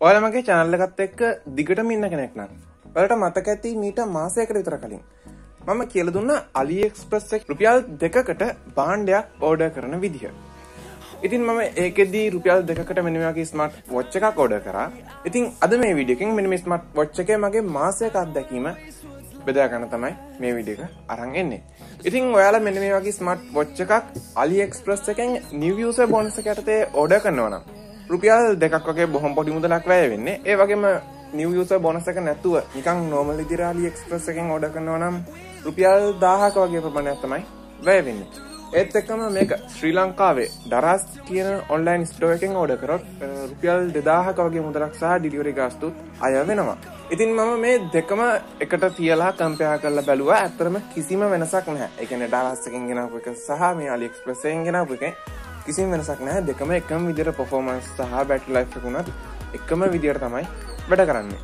ඔයාලා මගේ channel එකත් එක්ක දිගටම ඉන්න කෙනෙක් නම් ඔයාලට මතක ඇති මීට මාසයකට විතර කලින් මම කියලා දුන්නා AliExpress එකේ රුපියල් 2කට භාණ්ඩයක් ඕඩර් කරන විදිහ. ඉතින් මම ඒකෙදී රුපියල් 2කට මෙන්න මේ වගේ ස්මාර්ට් වොච් එකක් ඕඩර් කරා. ඉතින් අද මේ වීඩියෝ එකෙන් මෙන්න මේ ස්මාර්ට් වොච් එකේ මගේ මාසයක අත්දැකීම බෙදා ගන්න තමයි මේ වීඩියෝ එක අරන් එන්නේ. ඉතින් ඔයාලා මෙන්න මේ වගේ ස්මාර්ට් වොච් එකක් AliExpress එකෙන් new user bonus එක යටතේ ඕඩර් කරනවා නම් රුපියල් 2ක් වගේ බොහොම පොඩි මුදලක් වැය වෙන්නේ. ඒ වගේම new user bonus එක නැතුව නිකන් normal විදිහට AliExpress එකෙන් ඕඩර් කරනවා නම් රුපියල් 1000ක වගේ ප්‍රමාණයක් තමයි වැය වෙන්නේ. ඒත් එක්කම මේක ශ්‍රී ලංකාවේ දරස් කියන ඔන්ලයින් ස්ටෝර් එකෙන් ඕඩර් කරොත් රුපියල් 2000ක වගේ මුදලක් සහ ඩිලිවරි ගාස්තුත් අය වෙනවා. ඉතින් මම මේ දෙකම එකට තියලා කම්පෙයාර් කරලා බැලුවා. ඇත්තටම කිසිම වෙනසක් නැහැ. ඒ කියන්නේ දරස් එකෙන් ගෙනාවු එක සහ මේ AliExpress එකෙන් ගෙනාවු එකේ කිසිම වෙනසක් නැහැ. දෙකම එකම විදිහට performance සහ battery life එක උනත් එකම විදිහට තමයි වැඩ කරන්නේ.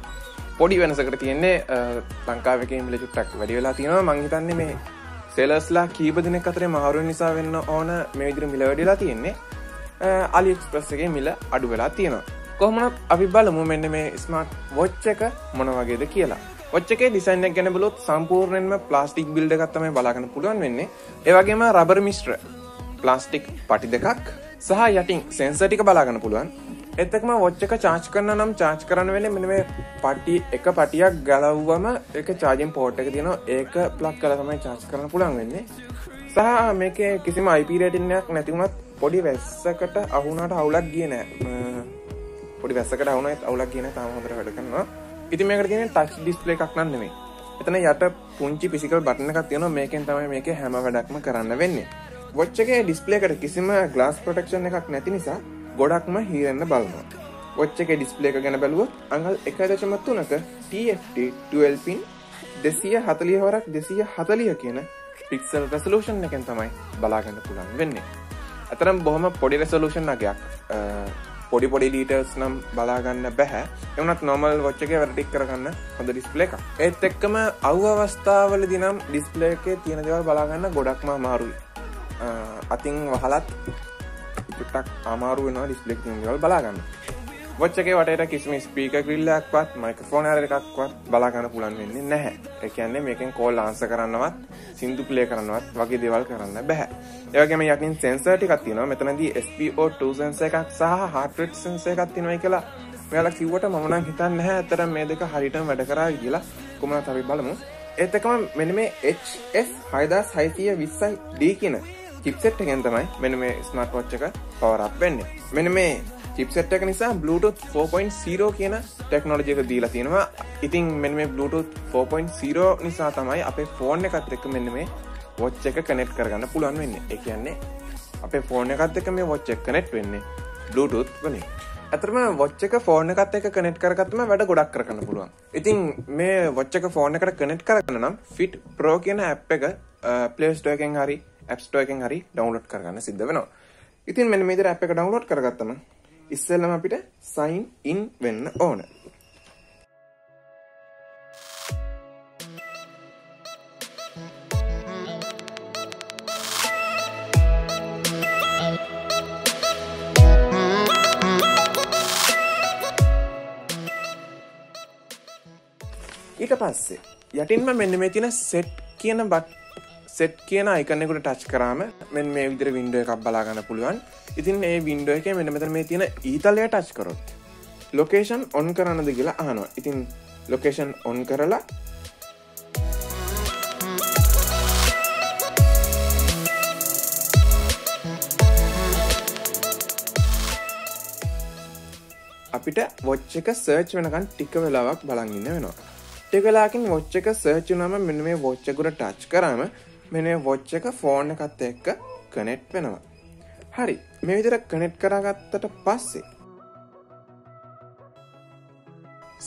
පොඩි වෙනසකට තියෙන්නේ ලංකාවේ එකේ මිල චුට්ටක් වැඩි වෙලා තියෙනවා. මං හිතන්නේ මේ සෙලර්ස්ලා කීප දිනක් අතරේ මාරු වෙන නිසා වෙන්න ඕන මේ විදිහට මිල වැඩි වෙලා තියෙන්නේ. AliExpress එකේ මිල අඩු වෙලා තියෙනවා. කොහොමවත් අපි බලමු මෙන්න මේ ස්මාර්ට් වොච් එක මොන වගේද කියලා. වොච් එකේ ඩිසයින් එක ගැන බලුවොත් සම්පූර්ණයෙන්ම ප්ලාස්ටික් බිල්ඩ් එකක් තමයි බලාගන්න පුළුවන් වෙන්නේ. ඒ වගේම රබර් මිශ්‍ර ප්ලාස්ටික් පටි දෙකක් සහ යටින් සෙන්සර් ටික බලාගන්න පුළුවන්. ඒත් එක්කම වොච් එක charge කරන්න නම් charge කරන්න වෙන්නේ මෙන්න මේ පටි එක පටියක් ගලවුවම ඒක charging port එක තියෙනවා. ඒක plug කරලා තමයි charge කරන්න පුළුවන් වෙන්නේ. සහ මේකේ කිසිම IP rating එකක් නැති වුණත් පොඩි වැස්සකට අහු වුණාට අවුලක් ගියේ නැහැ. පොඩි වැස්සකට අහු වුණාත් අවුලක් ගියේ නැහැ. තාම හොඳට වැඩ කරනවා. ඉතින් මේකට තියෙන්නේ touch display එකක් නන් නෙමෙයි. එතන යට පුංචි physical button එකක් තියෙනවා. මේකෙන් තමයි මේකේ හැම වැඩක්ම කරන්න වෙන්නේ. වොච් එකේ ඩිස්ප්ලේ එකට කිසිම glass protection එකක් නැති නිසා ගොඩක්ම හීරෙන්න බලනවා. වොච් එකේ ඩිස්ප්ලේ එක ගැන බැලුවොත් අඟල් 1.3ක TFT 12 pin 240 වරක් 240 කියන pixel resolution එකෙන් තමයි බලා ගන්න පුළුවන් වෙන්නේ. අතරම බොහොම පොඩි resolution එකක්. පොඩි details නම් බලා ගන්න බෑ. ඒ වුණත් normal වොච් එකේ වැඩ ටික කරගන්න හොඳ ඩිස්ප්ලේ එකක්. ඒත් එක්කම අවු අවස්ථාවලදී නම් ඩිස්ප්ලේ එකේ තියෙන දේවල් බලා ගන්න ගොඩක්ම අමාරුයි. අතින් වහලත් චුට්ටක් අමාරු වෙනවා ඩිස්ප්ලේ එකේ තියෙන දේවල් බලා ගන්න. වොච් එකේ වටේට කිසිම ස්පීකර් ග්‍රිල් එකක්වත් මයික්‍රොෆෝන් එකක්වත් බලා ගන්න පුළුවන් වෙන්නේ නැහැ. ඒ කියන්නේ මේකෙන් කෝල් ආන්සර් කරන්නවත් සින්දු ප්ලේ කරන්නවත් වගේ දේවල් කරන්න බෑ. ඒ වගේම යටින් සෙන්සර් ටිකක් තියෙනවා. මෙතනදී SpO2 සෙන්සර් එකක් සහ heart rate සෙන්සර් එකක් තියෙනවා කියලා ඔයාලා කිව්වට මම නම් හිතන්නේ නැහැ අතට මේ දෙක හරියටම වැඩ කරාවි කියලා. කොහොමද අපි බලමු. ඒත් එක්කම මෙන්න මේ HS 6620D කියන chipset එකෙන් තමයි මෙන්න මේ ස්මාර්ට් වොච් එක power up වෙන්නේ. මෙන්න මේ chipset එක නිසා Bluetooth 4.0 කියන ටෙක්නොලොජි එක දීලා තියෙනවා. ඉතින් මෙන්න මේ Bluetooth 4.0 නිසා තමයි අපේ ෆෝන් එකත් එක්ක මෙන්න මේ වොච් එක කනෙක්ට් කරගන්න පුළුවන් වෙන්නේ. ඒ කියන්නේ අපේ ෆෝන් එකත් එක්ක මේ වොච් එක කනෙක්ට් වෙන්නේ Bluetooth වලින්. අතරම වොච් එක ෆෝන් එකත් එක්ක කනෙක්ට් කරගත්තම වැඩ ගොඩක් කරගන්න පුළුවන්. ඉතින් මේ වොච් එක ෆෝන් එකට කනෙක්ට් කරගන්න නම් Fit Pro කියන app එක Play Store එකෙන් හරි App Store එකෙන් හරි download කරගන්න සිද්ධ වෙනවා. ඉතින් මෙන්න මේ විදිහට app එක download කරගත්තම ඉස්සෙල්ලම අපිට sign in වෙන්න ඕන. ඊට පස්සේ යටින්ම මෙන්න මේ තියෙන set කියන icon එකට touch කරාම මෙන්න මේ විදිහට window එකක් බලා ගන්න පුළුවන්. ඉතින් මේ window එකේ මෙන්න මෙතන මේ තියෙන ඊතලය touch කරොත් location on කරන්නද කියලා අහනවා. ඉතින් location on කරලා අපිට watch එක search වෙනකන් ටික වෙලාවක් බලන් ඉන්න වෙනවා. ටික වෙලාවකින් watch එක search වුණාම මෙන්න මේ watch එකට touch කරාම මෙන්න මේ watch එක phone එකත් එක්ක connect වෙනවා. හරි. මේ විදිහට connect කරගත්තට පස්සේ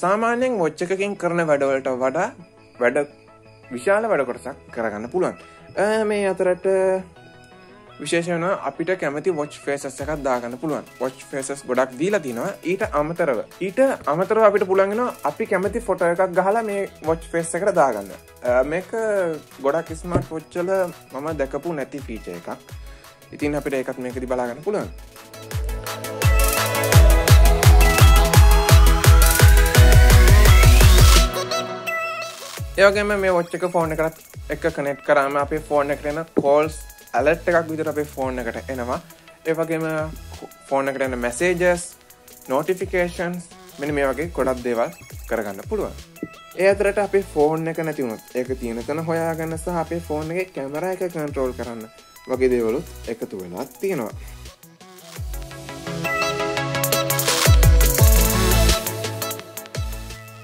සාමාන්‍යයෙන් watch එකකින් කරන වැඩවලට වඩා විශාල වැඩ කොටසක් කරගන්න පුළුවන්. මේ අතරට විශේෂ වෙනවා අපිට කැමති watch faces එකක් දාගන්න පුළුවන්. watch faces ගොඩක් දීලා තිනවා. ඊට අමතරව අපිට පුළුවන් වෙනවා අපි කැමති ෆොටෝ එකක් ගහලා මේ watch face එකට දාගන්න. මේක ගොඩක් ස්මාර්ට් watch වල මම දැකපු නැති feature එකක්. ඉතින් අපිට ඒකත් මේකදී බලා ගන්න පුළුවන්. ඒ වගේම මේ watch එක phone එකට එක්ක connect කරාම අපේ phone එකට එන calls alert එකක් විදිහට අපේ phone එකට එනවා. ඒ වගේම phone එකට එන messages, notifications මෙන්න මේ වගේ ගොඩක් දේවල් කරගන්න පුළුවන්. ඒ අතරට අපේ phone එක නැති වුණොත් ඒක තියෙන තැන හොයාගන්න සහ අපේ phone එකේ camera එක control කරන්න වගේ දේවලුත් එකතු වෙලා තියෙනවා.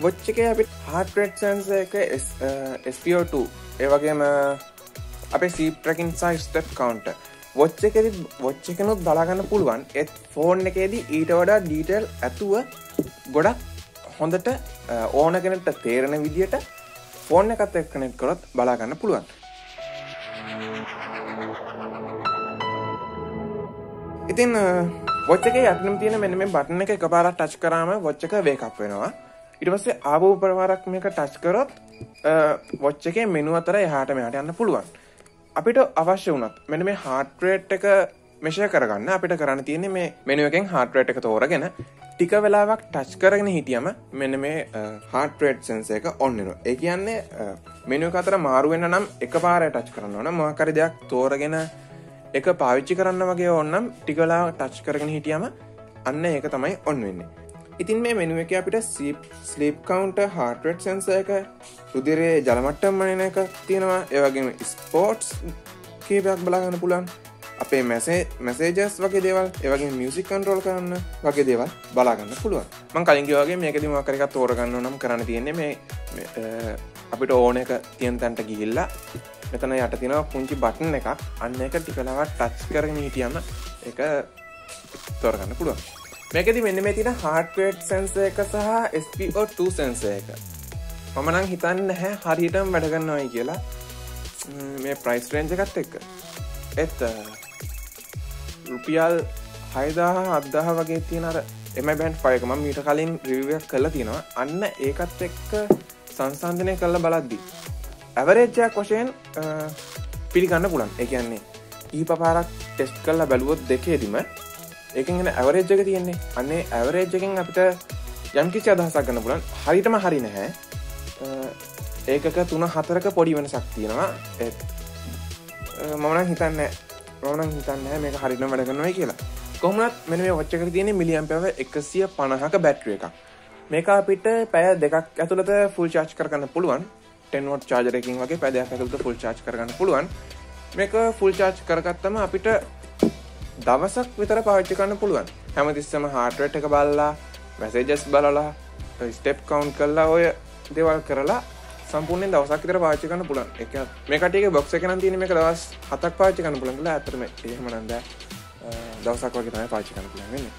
watch එකේ අපිට heart rate sensor එක SpO2 ඒ වගේම අපේ sleep tracking සහ step counter watch එකනොත් බලා ගන්න පුළුවන්. ඒත් phone එකේදී ඊට වඩා detail ඇතුව ගොඩක් හොඳට ඕන කෙනෙක්ට තේරෙන විදියට phone එකත් එක්ක connect කරොත් බලා ගන්න පුළුවන්. ඉතින් watch එකේ යටින් තියෙන මෙන්න මේ button එක එකපාරක් touch කරාම watch එක wake up වෙනවා. ඊට පස්සේ ආපහු ප්‍රවාරක් මේක touch කරොත් watch එකේ menu අතර එහාට මෙහාට යන්න පුළුවන්. අපිට අවශ්‍ය වුණත් මෙන්න මේ heart rate එක measure කරගන්න අපිට කරන්න තියෙන්නේ මේ menu එකෙන් heart rate එක තෝරගෙන ටික වෙලාවක් touch කරගෙන හිටියම මෙන්න මේ heart rate sensor එක on වෙනවා. ඒ කියන්නේ menu එක අතර මාරු වෙන්න නම් එකපාරයි touch කරන්න ඕන. මොකක් හරි දෙයක් තෝරගෙන එක පාවිච්චි කරන්න වගේ ඕන නම් ටික වෙලාවක් touch කරගෙන හිටියම අන්න ඒක තමයි on වෙන්නේ. ඉතින් මේ menu එකේ අපිට sleep counter, heart rate sensor එක, රුධිරයේ ජල මට්ටම මනින එක තියෙනවා. ඒ වගේම sports කීපයක් බලා ගන්න පුළුවන්. අපේ messages වගේ දේවල්, ඒ වගේම music control කරන්න වගේ දේවල් බලා ගන්න පුළුවන්. මම කලින් කිව්වා වගේ මේකදී මොකක් හරි එකක් තෝරගන්න ඕන නම් කරන්න තියෙන්නේ මේ අපිට ඕන එක තියෙන තැනට ගිහිල්ලා මෙතන යට තියෙනවා පුංචි බටන් එකක්. අන්න ඒක ටික වෙලාවක් ටච් කරගෙන හිටියම ඒක තෝරගන්න පුළුවන්. මේකෙදි මෙන්න මේ තියෙන heart rate sensor එක සහ SpO2 sensor එක. මම නම් හිතන්නේ නැහැ හරියටම වැඩ කරනවායි කියලා. මේ price range එකත් එක්ක. ඒත් රුපියල් 6000 7000 වගේ තියෙන අර MI band 5 එක මම මීට කලින් review එකක් කරලා තියෙනවා. අන්න ඒකත් එක්ක සංසන්දනය කරලා බලද්දි average එකක් වශයෙන් පිළිගන්න පුළුවන්. ඒ කියන්නේ ඊප පාරක් ටෙස්ට් කරලා බැලුවොත් දෙකේදීම ඒකෙන් එන average එක තියෙන්නේ. අනේ average එකෙන් අපිට යම් කිසි අදහසක් ගන්න පුළුවන්. හරියටම හරි නැහැ. ඒකක 3-4ක පොඩි වෙනසක් තියෙනවා. ඒත් මම නම් හිතන්නේ මේක හරියටම වැඩ කරනවායි කියලා. කොහොමවත් මෙන්න මේ watch එකට තියෙන්නේ milliampere 150ක බැටරි එකක්. මේක අපිට පැය 2ක් ඇතුළත full charge කරගන්න පුළුවන්. 10 watt charger එකකින් වගේ පැය 2ක් ඇතුළත full charge කරගන්න පුළුවන්. මේක full charge කරගත්තම අපිට දවසක් විතර පාවිච්චි කරන්න පුළුවන්. හැමතිස්සෙම heart rate එක බලලා, messages බලලා, step count කරලා ඔය දේවල් කරලා සම්පූර්ණයෙන් දවසක් විතර පාවිච්චි කරන්න පුළුවන්. ඒක මේ කටියගේ box එක නම් තියෙන්නේ මේක දවස් 7ක් පාවිච්චි කරන්න පුළුවන් කියලා. ඇත්තටම එහෙම නම් බෑ. දවසක් වගේ තමයි පාවිච්චි කරන්න පුළුවන් වෙන්නේ.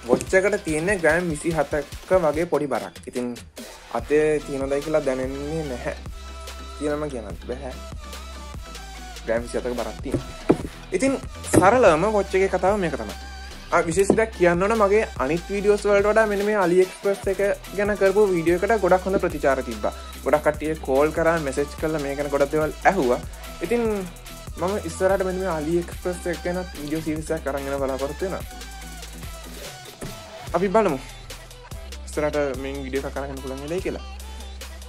watch එකට තියෙන්නේ ග්‍රෑම් 27ක වගේ පොඩි බරක්. ඉතින් අතේ තියෙනවද කියලා දැනෙන්නේ නැහැ. කියනම කියන්නත් බෑ. ග්‍රෑම් 27ක බරක් තියෙනවා. ඉතින් සරලවම watch එකේ කතාව මේක තමයි. විශේෂ දෙයක් කියන්න ඕන මගේ අනිත් වීඩියෝස් වලට වඩා මෙන්න මේ AliExpress එක ගැන කරපු වීඩියෝ එකට ගොඩක් හොඳ ප්‍රතිචාර තිබ්බා. ගොඩක් කට්ටිය කෝල් කරා, මෙසේජ් කරලා මේ ගැන ගොඩක් දේවල් ඇහුවා. ඉතින් මම ඉස්සරහට මෙන්න මේ AliExpress එක ගැන වීඩියෝ සීරීස් එකක් අරන් එන බලාපොරොත්තු වෙනවා. අපි බලමු ඉස්සරහට මේ වීඩියෝ එකක් අරගෙන පුළුවන් වෙලයි කියලා.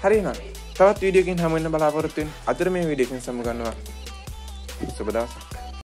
හරි එහෙනම් තවත් වීඩියෝ එකකින් හමු වෙන්න බලාපොරොත්තු වෙන්න. අද මේ වීඩියෝ එකෙන් සමු ගන්නවා. සුබ දවසක්.